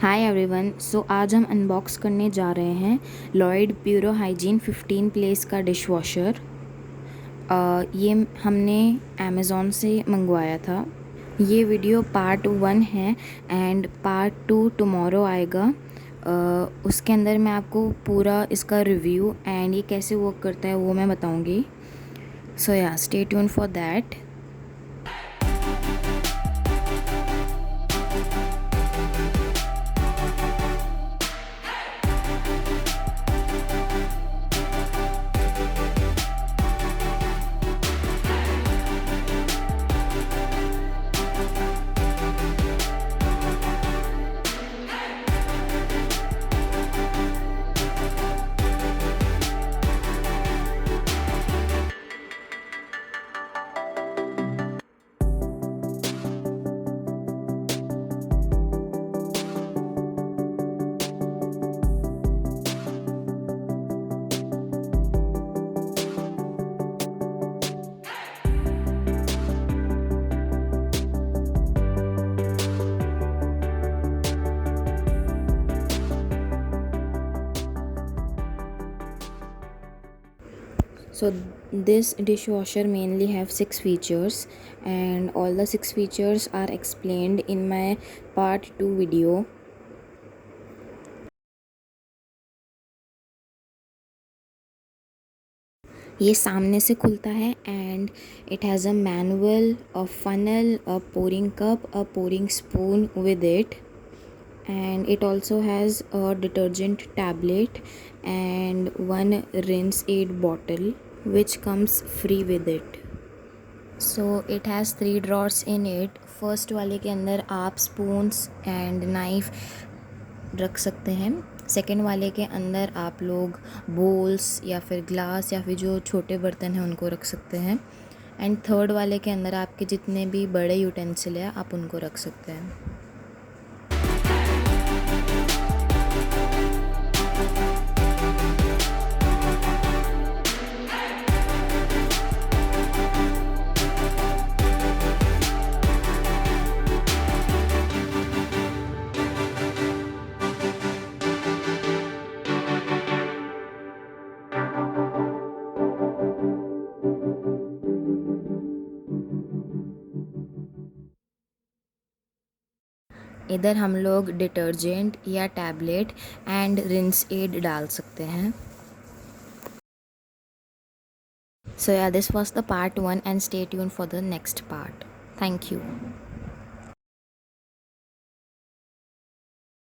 Hi everyone. सो आज हम unbox करने जा रहे हैं लॉयड प्यूरो हाइजीन 15 प्लेस का डिशवॉशर। ये हमने अमेज़ॉन से मंगवाया था। ये वीडियो पार्ट 1 है एंड पार्ट 2 टुमारो आएगा। उसके अंदर मैं आपको पूरा इसका रिव्यू एंड ये कैसे वर्क करता है वो मैं बताऊंगी। सो या stay tune for that. So this dishwasher mainly have 6 features and all the 6 features are explained in my part 2 video. ये सामने से खुलता है and it has a manual, a funnel, a pouring cup, a pouring spoon with it, and it also has a detergent tablet and one rinse aid bottle which comes free with it. So it has 3 drawers in it. First वाले के अंदर आप spoons and knife रख सकते हैं। Second वाले के अंदर आप लोग बोल्स या फिर ग्लास या फिर जो छोटे बर्तन हैं उनको रख सकते हैं। एंड थर्ड वाले के अंदर आपके जितने भी बड़े यूटेंसिल है आप उनको रख सकते हैं। इधर हम लोग डिटर्जेंट या टैबलेट एंड रिंस एड डाल सकते हैं। So yeah, this was the part 1 and stay tuned for the next part. Thank you.